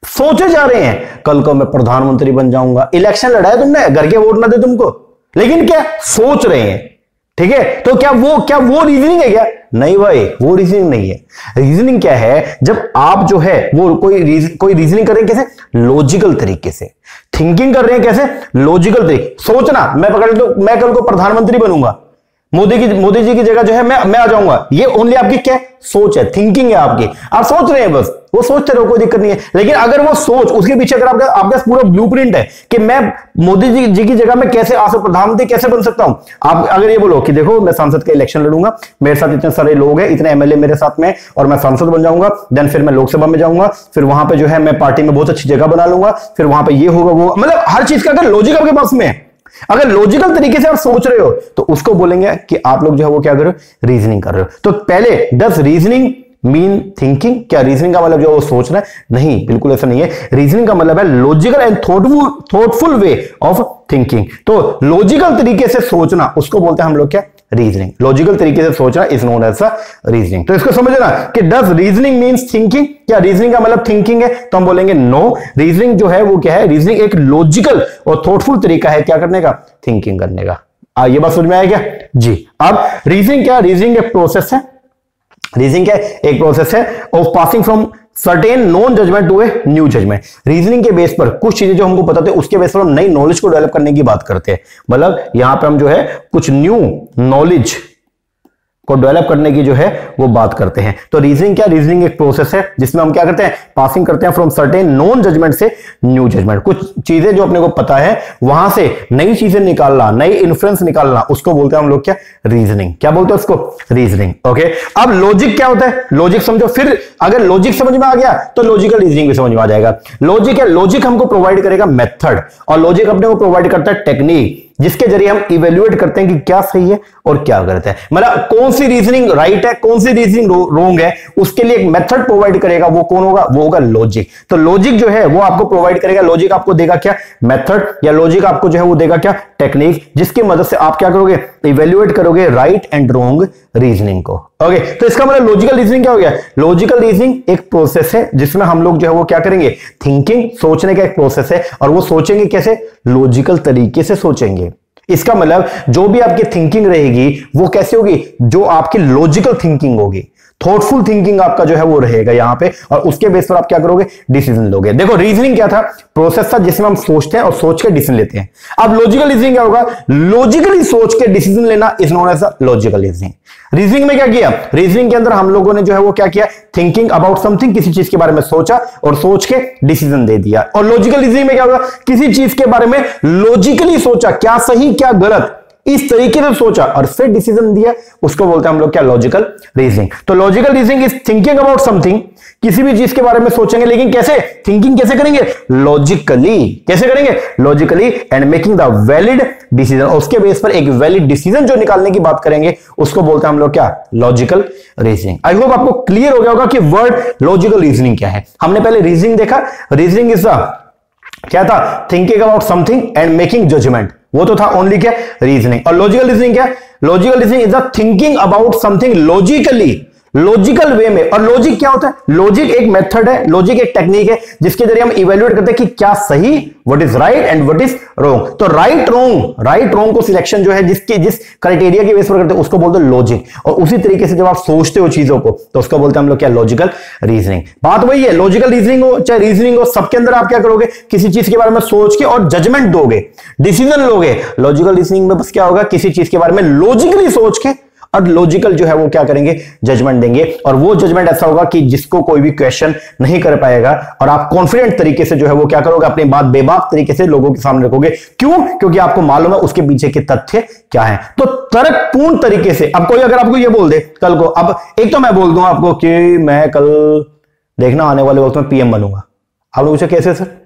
सोचे जा रहे हैं, कल को मैं प्रधानमंत्री बन जाऊंगा। इलेक्शन लड़ा है तुमने, घर के वोट ना दे तुमको, लेकिन क्या सोच रहे हैं, ठीक है? तो क्या वो रीजनिंग है क्या? नहीं भाई, वो रीजनिंग नहीं है। रीजनिंग क्या है, जब आप जो है वो कोई रीजनिंग कर रहे हैं कैसे, लॉजिकल तरीके से। थिंकिंग कर रहे हैं कैसे, लॉजिकल तरीके। सोचना, मैं पकड़ लो, मैं कल को प्रधानमंत्री बनूंगा, मोदी जी की जगह जो है मैं आ जाऊंगा, ये ओनली आपकी क्या सोच है, थिंकिंग है आपकी। आप सोच रहे हैं, बस वो सोचते रहो, कोई दिक्कत नहीं है। लेकिन अगर वो सोच, उसके पीछे अगर आपका पूरा ब्लूप्रिंट है कि मैं मोदी जी की जगह में कैसे प्रधानमंत्री कैसे बन सकता हूं, आप अगर ये बोलो कि देखो मैं सांसद का इलेक्शन लड़ूंगा, मेरे साथ इतने सारे लोग हैं, इतने एमएलए मेरे साथ में, और मैं सांसद बन जाऊंगा, देन फिर मैं लोकसभा में जाऊंगा, फिर वहां पे जो है मैं पार्टी में बहुत अच्छी जगह बना लूंगा, फिर वहां पे ये होगा वो, मतलब हर चीज का अगर लॉजिक आपके पास में है, अगर लॉजिकल तरीके से आप सोच रहे हो, तो उसको बोलेंगे कि आप लोग जो है वो क्या कर रहे हो, रीजनिंग कर रहे हो। तो पहले डज रीजनिंग मीन थिंकिंग? क्या रीजनिंग का मतलब जो है वो सोचना है? नहीं, बिल्कुल ऐसा नहीं है। रीजनिंग का मतलब है logical and thoughtful way of thinking. तो लॉजिकल तरीके से सोचना, उसको बोलते हैं हम लोग क्या, रीजनिंग। लॉजिकल तरीके से सोचना इज नोन एज रीजनिंग। तो इसको समझना कि डज रीजनिंग मींस थिंकिंग? क्या रीजनिंग का मतलब थिंकिंग है? तो हम बोलेंगे नो, रीजनिंग जो है वो क्या है, रीजनिंग एक लॉजिकल और थॉटफुल तरीका है क्या करने का, थिंकिंग करने का। ये बात समझ में आया क्या जी? अब रीजनिंग क्या, रीजनिंग एक प्रोसेस है, रीजनिंग क्या है, एक प्रोसेस है of passing from certain known judgement to a new judgement. Reasoning के बेस पर कुछ चीजें जो हमको पता थे उसके बेस पर हम नई नॉलेज को डेवलप करने की बात करते हैं। मतलब यहां पे हम जो है कुछ न्यू नॉलेज को डेवलप करने की जो है वो बात करते हैं। तो रीजनिंग क्या, रीजनिंग एक प्रोसेस है जिसमें हम क्या करते हैं, पासिंग करते हैं फ्रॉम सर्टेन नॉन जजमेंट से न्यू जजमेंट। कुछ चीजें जो अपने को पता है वहां से नई चीजें निकालना, नई इन्फ्लुएंस निकालना, उसको बोलते हैं हम लोग क्या, रीजनिंग। क्या बोलते हैं उसको, रीजनिंग। ओके, अब लॉजिक क्या होता है, लॉजिक समझो। फिर अगर लॉजिक समझ में आ गया तो लॉजिकल रीजनिंग भी समझ में आ जाएगा। लॉजिक है, लॉजिक हमको प्रोवाइड करेगा मेथड, और लॉजिक अपने को प्रोवाइड करता है टेक्निक, जिसके जरिए हम इवेल्युएट करते हैं कि क्या सही है और क्या गलत है। मतलब कौन सी रीजनिंग राइट है, कौन सी रीजनिंग रॉन्ग है, उसके लिए एक मेथड प्रोवाइड करेगा। वो कौन होगा, वो होगा लॉजिक। तो लॉजिक जो है वो आपको प्रोवाइड करेगा, लॉजिक आपको देगा क्या, मेथड, या लॉजिक आपको जो है वो देगा क्या, टेक्निक, जिसकी मदद से आप क्या करोगे, इवेल्युएट करोगे राइट एंड रॉन्ग रीजनिंग को। ओके, तो इसका मतलब लॉजिकल रीजनिंग क्या हो गया, लॉजिकल रीजनिंग एक प्रोसेस है जिसमें हम लोग जो है वो क्या करेंगे, थिंकिंग, सोचने का एक प्रोसेस है, और वो सोचेंगे कैसे, लॉजिकल तरीके से सोचेंगे। इसका मतलब जो भी आपकी थिंकिंग रहेगी वो कैसे होगी, जो आपकी लॉजिकल थिंकिंग होगी, थॉटफुल थिंकिंग आपका जो है वो रहेगा यहां पे, और उसके बेस पर आप क्या करोगे, डिसीजन लोगे। देखो रीजनिंग क्या था, प्रोसेस था जिसमें हम सोचते हैं और सोच के डिसीजन लेते हैं। अब लॉजिकल रीजनिंग क्या होगा, लॉजिकली सोच के डिसीजन लेना is known as logical reasoning. Reasoning में क्या किया, रीजनिंग के अंदर हम लोगों ने जो है वो क्या किया, थिंकिंग अबाउट समथिंग, किसी चीज के बारे में सोचा और सोच के डिसीजन दे दिया। और लॉजिकल रीजनिंग में क्या होगा, किसी चीज के बारे में लॉजिकली सोचा, क्या सही क्या गलत, इस तरीके से सोचा और फिर डिसीजन दिया, उसको बोलते हैं हम लोग क्या, लॉजिकल रीजनिंग। तो logical reasoning is thinking about something, किसी भी चीज के बारे में सोचेंगे, लेकिन कैसे, थिंकिंग कैसे करेंगे, लॉजिकली। कैसे करेंगे, logically, and making the valid decision, उसके बेस पर एक वैलिड डिसीजन जो निकालने की बात करेंगे उसको बोलते हैं हम लोग क्या, लॉजिकल रीजनिंग। आई होप आपको क्लियर हो गया होगा कि वर्ड लॉजिकल रीजनिंग क्या है। हमने पहले रीजनिंग देखा, रीजनिंग इज द क्या था, thinking about something and making judgement, वो तो था ओनली क्या, रीजनिंग। और लॉजिकल रीजनिंग क्या, logical reasoning is the thinking about something logically, logical way में। और लॉजिक क्या होता है? लॉजिक एक मेथड है, लॉजिक एक टेक्निक है जिसके जरिए हम इवेल्युएट करते हैं कि क्या सही, what is right and what is wrong. तो राइट रॉन्ग को सिलेक्शन जो है जिस क्राइटेरिया के बेस पर करते हैं उसको बोलते हैं लॉजिक। और उसी तरीके से जब आप सोचते हो चीजों को तो उसको बोलते हैं हम लोग क्या? Logical reasoning. बात वही है, लॉजिकल रीजनिंग हो चाहे रीजनिंग हो, सबके अंदर आप क्या करोगे? किसी चीज के बारे में सोच के और जजमेंट दोगे, डिसीजन लोगे। लॉजिकल रीजनिंग में बस क्या होगा? किसी चीज के बारे में लॉजिकली सोच के और लॉजिकल जो है वो क्या करेंगे? जजमेंट देंगे। और वो जजमेंट ऐसा होगा कि जिसको कोई भी क्वेश्चन नहीं कर पाएगा और आप कॉन्फिडेंट तरीके से जो है वो क्या करोगे? अपनी बात बेबाक तरीके से लोगों के सामने रखोगे। क्यों? क्योंकि आपको मालूम है उसके पीछे के तथ्य क्या है। तो तर्कपूर्ण तरीके से। अब कोई अगर आपको ये बोल दे कल को, अब एक तो मैं बोल दूं आपको कि मैं कल देखना आने वाले वक्त में पीएम बनूंगा, आप लोग पूछे कैसे सर?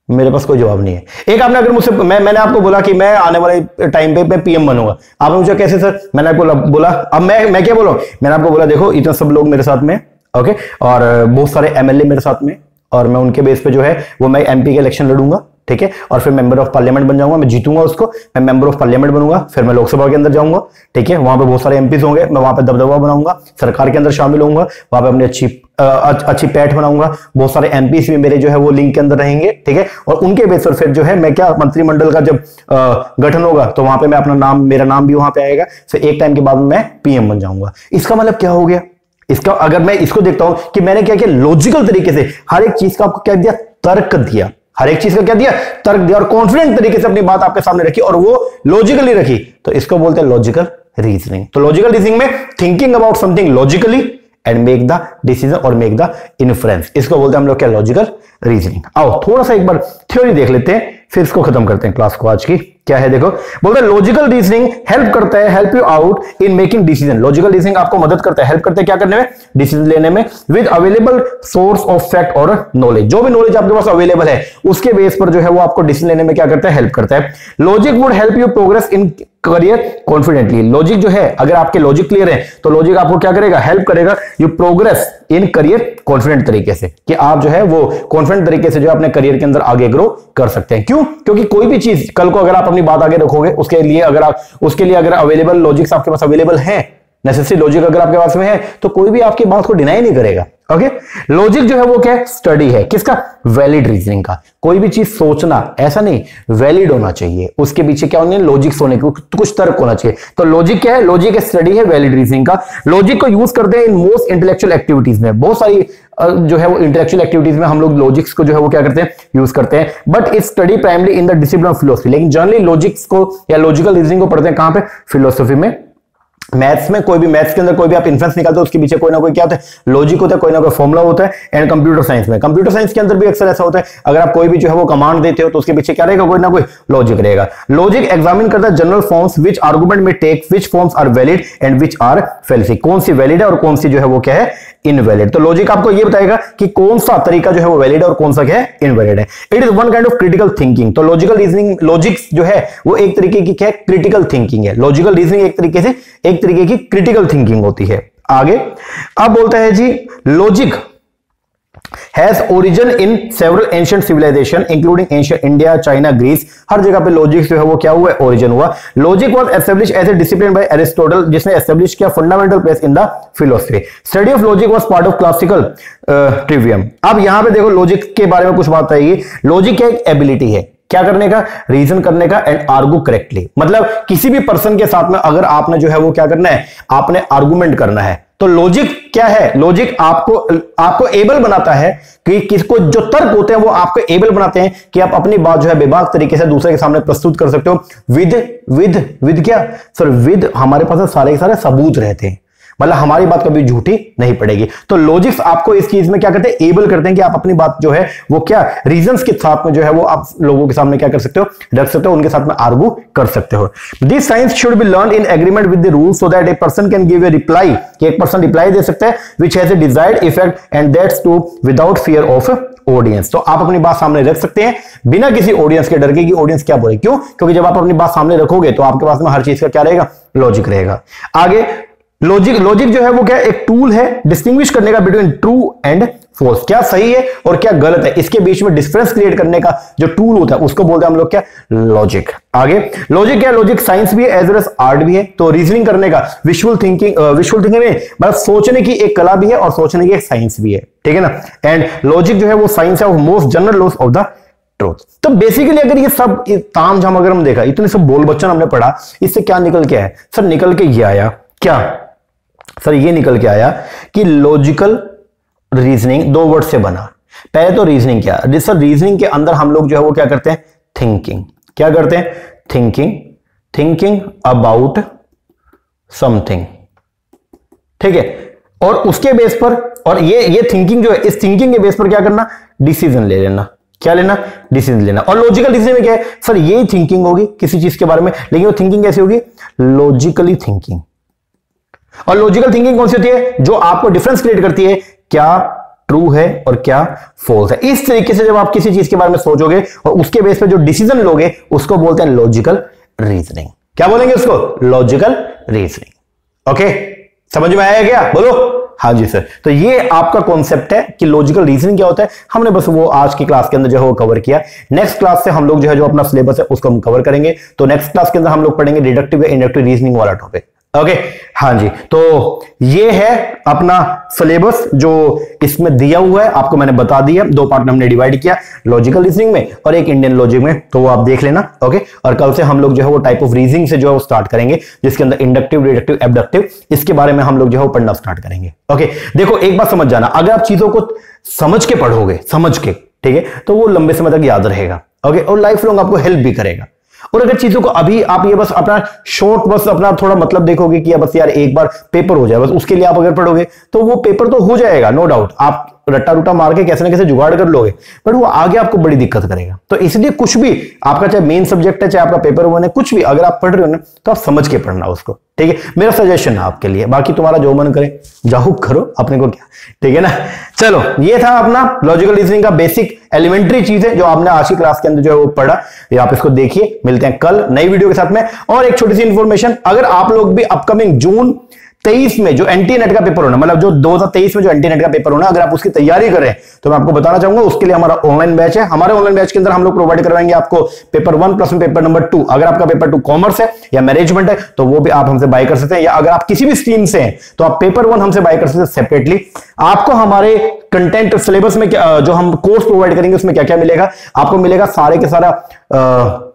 मेरे पास कोई जवाब नहीं है। एक आपने अगर मुझसे मैंने आपको बोला कि मैं आने वाले टाइम पे मैं पीएम बनूंगा, आपने पूछा कैसे सर? मैंने आपको बोला, अब मैं क्या बोलूं? मैंने आपको बोला देखो इतने सब लोग मेरे साथ में, ओके, और बहुत सारे एमएलए मेरे साथ में, और मैं उनके बेस पे जो है वो मैं एमपी के इलेक्शन लड़ूंगा, ठीक है, और फिर मेंबर ऑफ पार्लियामेंट बन जाऊंगा, मैं जीतूंगा उसको, मैं मेंबर ऑफ पार्लियामेंट बनूंगा, फिर मैं लोकसभा के अंदर जाऊंगा, ठीक है, वहां पे बहुत सारे एमपीज होंगे, मैं वहां पे दबदबा बनाऊंगा, सरकार के अंदर शामिल होऊंगा, वहां पे अपनी अच्छी पैठ बनाऊंगा, बहुत सारे एमपीस भी मेरे जो है वो लिंक के अंदर रहेंगे, ठीक है, और उनके बेस पर फिर जो है मैं क्या मंत्रिमंडल का जब गठन होगा तो वहां पे मैं अपना नाम, मेरा नाम भी वहां पे आएगा, फिर एक टाइम के बाद मैं पीएम बन जाऊंगा। इसका मतलब क्या हो गया? इसका अगर मैं इसको देखता हूं कि मैंने क्या किया, लॉजिकल तरीके से हर एक चीज का आपको क्या दिया? तर्क दिया। हर एक चीज का क्या दिया? तर्क दिया, और कॉन्फिडेंट तरीके से अपनी बात आपके सामने रखी और वो लॉजिकली रखी, तो इसको बोलते हैं लॉजिकल रीजनिंग। तो लॉजिकल रीजनिंग में thinking about something logically and make the decision और मेक द इन्फ्रेंस, इसको बोलते हैं हम लोग क्या? Logical reasoning. आओ थोड़ा सा एक बार थ्योरी देख लेते हैं, फिर इसको खत्म करते हैं क्लास को आज की। क्या है देखो, बोलते हैं लॉजिकल रीजनिंग हेल्प करता है, help you out in making decision. Logical reasoning आपको मदद करता है, हेल्प करता है क्या करने में? डिसीजन लेने में, with available source of fact और नॉलेज। जो भी नॉलेज आपके पास अवेलेबल है उसके बेस पर जो है वो आपको डिसीजन लेने में क्या करता है? हेल्प करता है। Logic would help you progress in career confidently. Logic जो है, अगर आपके लॉजिक क्लियर है तो लॉजिक आपको क्या करेगा? हेल्प करेगा you progress in career confident तरीके से, कि आप जो है वो कॉन्फिडेंट तरीके से जो अपने करियर के अंदर आगे ग्रो कर सकते हैं। क्यों? क्योंकि कोई भी चीज कल को अगर आप अपनी बात आगे रखोगे उसके लिए अगर अवेलेबल लॉजिक्स आपके पास अवेलेबल है, नेसेसरी लॉजिक अगर आपके पास में है तो कोई भी आपकी बात को डिनाई नहीं करेगा। ओके, लॉजिक जो है वो क्या है? स्टडी है किसका? वैलिड रीजनिंग का। कोई भी चीज सोचना ऐसा नहीं, वैलिड होना चाहिए, उसके पीछे क्या होने? लॉजिक्स होने की, कुछ तर्क होना चाहिए। तो लॉजिक क्या है? लॉजिक स्टडी है वैलिड रीजनिंग का। लॉजिक को यूज करते हैं इन मोस्ट इंटेलेक्चुअल एक्टिविटीज में, बहुत सारी जो है वो इंटेलेक्चुअल एक्टिविटीज में हम लोग लॉजिक्स को जो है वो क्या करते हैं? यूज करते हैं। But it study primary in the discipline of philosophy, लेकिन जनरली लॉजिक्स को या लॉजिकल रीजनिंग को पढ़ते हैं कहां पे? फिलोसफी में। मैथ्स में, कोई भी मैथ्स के अंदर कोई भी आप इन्फ्रेंस निकालते हो उसके पीछे कोई ना कोई क्या होता है? लॉजिक होता है, कोई ना कोई फॉर्मुला होता है। एंड कंप्यूटर साइंस में, कंप्यूटर साइंस के अंदर भी अक्सर ऐसा होता है, अगर आप कोई भी जो है वो कमांड देते हो तो उसके पीछे क्या रहेगा? कोई ना कोई लॉजिक रहेगा। लॉजिक एग्जामिन करता है जनरल फॉर्म्स विच आर्गुमेंट में take which forms are valid and which are fallacy, कौन सी वैलिड है और कौन सी जो है वो क्या है? इनवैलिड। तो लॉजिक आपको ये बताएगा कि कौन सा तरीका जो है वो वैलिड है और कौन सा क्या है? इनवैलिड है। It is one kind of critical thinking. तो लॉजिकल रीजनिंग, लॉजिक्स जो है वो एक तरीके की क्या है? क्रिटिकल थिंकिंग है। लॉजिकल रीजनिंग एक तरीके की क्रिटिकल थिंकिंग होती है। आगे अब बोलता है जी, logic has origin in several ancient civilization including ancient India, China, Greece। हर जगह पे लॉजिक जो है वो क्या हुआ? ओरिजिन हुआ। Logic was established as a discipline by Aristotle, जिसने एस्टैब्लिश किया fundamental place in the philosophy. Study of logic was part of classical trivium. अब यहां पे देखो लॉजिक के बारे में कुछ बात आएगी। लॉजिक एक एबिलिटी है क्या करने का? रीजन करने का एंड आर्गू करेक्टली। मतलब किसी भी पर्सन के साथ में अगर आपने जो है वो क्या करना है? आपने आर्गूमेंट करना है। तो लॉजिक क्या है? लॉजिक आपको एबल बनाता है कि किसको, जो तर्क होते हैं वो आपको एबल बनाते हैं कि आप अपनी बात जो है बेबाक तरीके से दूसरे के सामने प्रस्तुत कर सकते हो। विद क्या सर? विद हमारे पास सारे के सारे सबूत रहते हैं, मतलब हमारी बात कभी झूठी नहीं पड़ेगी। तो लॉजिक्स आपको इस चीज में क्या करते हैं? एबल करते हैं कि आप अपनी बात जो है वो क्या रीजंस के साथ में जो है वो आप लोगों के सामने क्या कर सकते हो? रख सकते हो, उनके साथ में आर्गू कर सकते हो। This science should be learn in agreement with the rules so that a person can give a reply, कि एक पर्सन रिप्लाई दे सकता है which has a desired effect and that's too without fear of audience. तो आप अपनी बात सामने रख सकते हैं बिना किसी ऑडियंस के डर के कि ऑडियंस क्या बोले। क्यों? क्योंकि जब आप अपनी बात सामने रखोगे तो आपके पास में हर चीज का क्या रहेगा? लॉजिक रहेगा। आगे लॉजिक जो है वो क्या एक टूल है डिस्टिंग्विश करने का बिटवीन ट्रू एंड फोर्स, क्या सही है और क्या गलत है, इसके बीच में डिफरेंस क्रिएट करने का जो टूल होता है उसको बोलते हैं हम लोग क्या, लॉजिक। आगे लॉजिक क्या, लॉजिक साइंस भी है एज वेल एज आर्ट भी है। तो रीजनिंग करने का विजुअल थिंकिंग में मतलब सोचने की एक कला भी है और सोचने की एक साइंस भी है, ठीक है ना। एंड लॉजिक जो है वो साइंस है of most general laws of the truth. तो बेसिकली अगर ये सब ताम झाम अगर हम देखा, इतने सब बोल बच्चन हमने पढ़ा, इससे क्या निकल के आया सर? निकल के ये आया क्या सर? ये निकल के आया कि लॉजिकल रीजनिंग दो वर्ड से बना। पहले तो रीजनिंग क्या सर? रीजनिंग के अंदर हम लोग जो है वो क्या करते हैं, थिंकिंग। क्या करते हैं? थिंकिंग अबाउट समथिंग, ठीक है। और उसके बेस पर, और ये थिंकिंग जो है, इस थिंकिंग के बेस पर क्या करना, डिसीजन ले लेना। क्या लेना? डिसीजन लेना। और लॉजिकल रीजनिंग में क्या है सर? ये थिंकिंग होगी किसी चीज के बारे में, लेकिन वो थिंकिंग कैसी होगी? Logically thinking. और लॉजिकल थिंकिंग कौन सी होती है? जो आपको डिफरेंस क्रिएट करती है क्या ट्रू है और क्या फॉल्स है। इस तरीके से जब आप किसी चीज के बारे में सोचोगे और उसके बेस पे जो डिसीजन लोगे उसको बोलते हैं लॉजिकल रीजनिंग। क्या बोलेंगे उसको? Logical reasoning. ओके, समझ में आया क्या? बोलो हाँ जी सर। तो ये आपका कॉन्सेप्ट है कि लॉजिकल रीजनिंग क्या होता है। हमने बस वो आज की क्लास के अंदर जो है वो कवर किया। नेक्स्ट क्लास से हम लोग जो है जो अपना सिलेबस है उसको हम कवर करेंगे। तो नेक्स्ट क्लास के अंदर हम लोग पढ़ेंगे डिडक्टिव या इंडक्टिव रीजनिंग वाला टॉपिक। ओके हाँ जी, तो ये है अपना सिलेबस जो इसमें दिया हुआ है, आपको मैंने बता दिया। दो पार्ट में हमने डिवाइड किया, लॉजिकल रीजनिंग में और एक इंडियन लॉजिक में, तो वो आप देख लेना। ओके, और कल से हम लोग जो है वो टाइप ऑफ रीजनिंग से जो है वो स्टार्ट करेंगे, जिसके अंदर इंडक्टिव, डिडक्टिव, एबडक्टिव, इसके बारे में हम लोग जो है वो पढ़ना स्टार्ट करेंगे। ओके, देखो एक बात समझ जाना, अगर आप चीजों को समझ के पढ़ोगे, समझ के, ठीक है, तो वो लंबे समय तक याद रहेगा। ओके, और लाइफ लॉन्ग आपको हेल्प भी करेगा। और अगर चीजों को अभी आप ये बस अपना शॉर्ट, बस अपना थोड़ा मतलब देखोगे कि बस यार एक बार पेपर हो जाए, बस उसके लिए आप अगर पढ़ोगे तो वो पेपर तो हो जाएगा, नो डाउट। आप रट्टा रूटा मार के कैसे ना कैसे जुगाड़ कर लोगे, बट वो आगे आपको बड़ी दिक्कत करेगा। तो इसलिए कुछ भी आपका, चाहे मेन सब्जेक्ट है, चाहे आपका पेपर वन है, कुछ भी अगर आप पढ़ रहे हो ना, तो आप समझ के पढ़ना उसको, ठीक है। मेरा सजेशन है आपके लिए, बाकी तुम्हारा जो मन करे जाओ करो, अपने को क्या, ठीक है ना। चलो, ये था अपना लॉजिकल रीजनिंग का बेसिक एलिमेंट्री चीज है जो आपने आज की क्लास के अंदर जो है वो पढ़ा। ये आप इसको देखिए, मिलते हैं कल नई वीडियो के साथ में। और एक छोटी सी इंफॉर्मेशन, अगर आप लोग भी अपकमिंग जून 23 में जो एंटी नेट का पेपर होना, मतलब जो 2023 में जो एंटी नेट का पेपर होना, अगर आप उसकी तैयारी कर रहे हैं तो मैं आपको बताना चाहूंगा, उसके लिए हमारा ऑनलाइन बैच है। हमारे ऑनलाइन बैच के अंदर हम लोग प्रोवाइड करवाएंगे आपको पेपर 1 प्लस में पेपर नंबर 2। अगर आपका पेपर 2 कॉमर्स है या मैनेजमेंट है तो वो भी आप हमसे बाय कर सकते हैं, या अगर आप किसी भी स्ट्रीम से हैं तो आप पेपर 1 हमसे बाय कर सकते हैं सेपरेटली। आपको हमारे कंटेंट सिलेबस में जो हम कोर्स प्रोवाइड करेंगे उसमें क्या क्या मिलेगा? आपको मिलेगा सारे के सारा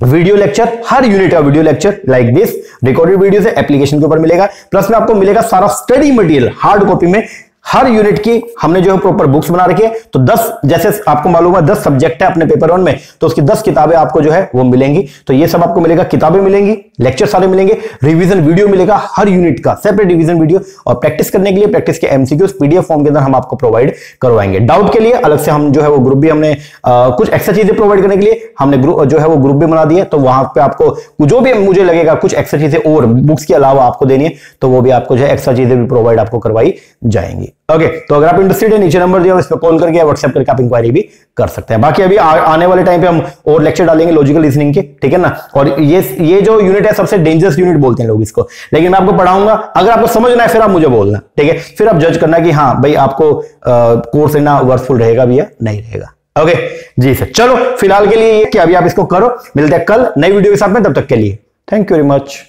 वीडियो लेक्चर, हर यूनिट का video lecture like this, recorded video से एप्लीकेशन के ऊपर मिलेगा। प्लस में आपको मिलेगा सारा स्टडी मटेरियल हार्ड कॉपी में। हर यूनिट की हमने जो है प्रॉपर बुक्स बना रखी है। तो 10, जैसे आपको मालूम है 10 सब्जेक्ट है अपने पेपर 1 में, तो उसकी 10 किताबें आपको जो है वो मिलेंगी। तो ये सब आपको मिलेगा, किताबें मिलेंगी, लेक्चर सारे मिलेंगे, रिवीजन वीडियो मिलेगा, हर यूनिट का सेपरेट रिवीजन वीडियो। और प्रैक्टिस करने के लिए प्रैक्टिस के एमसीक्यूज पीडीएफ फॉर्म के अंदर हम आपको प्रोवाइड करवाएंगे। डाउट के लिए अलग से हम जो है वो ग्रुप भी, हमने कुछ एक्स्ट्रा चीजें प्रोवाइड करने के लिए हमने ग्रुप जो है वो ग्रुप भी बना दिया। तो वहां पे आपको जो भी मुझे लगेगा कुछ एक्स्ट्रा चीजें और बुक्स के अलावा आपको देनी है, तो वो भी आपको जो है एक्स्ट्रा चीजें भी प्रोवाइड आपको करवाई जाएंगी। ओके, तो अगर आप इंटरेस्टेड है, नीचे नंबर दिया, इस पर कॉल करके या व्हाट्सएप करके आप इंक्वायरी भी कर सकते हैं। बाकी अभी आने वाले टाइम पे हम और लेक्चर डालेंगे लॉजिकल रीजनिंग के, ठीक है ना। और ये जो यूनिट है सबसे डेंजरस यूनिट बोलते हैं लोग इसको, लेकिन मैं आपको पढ़ाऊंगा। अगर आपको समझना है फिर आप मुझे बोलना, ठीक है। फिर आप जज करना कि हाँ भाई आपको कोर्स लेना वर्थफुल रहेगा भी या नहीं रहेगा। ओके जी सर, चलो फिलहाल के लिए ये कि अभी आप इसको करो। मिलते हैं कल नई वीडियो के साथ में, तब तक के लिए थैंक यू वेरी मच।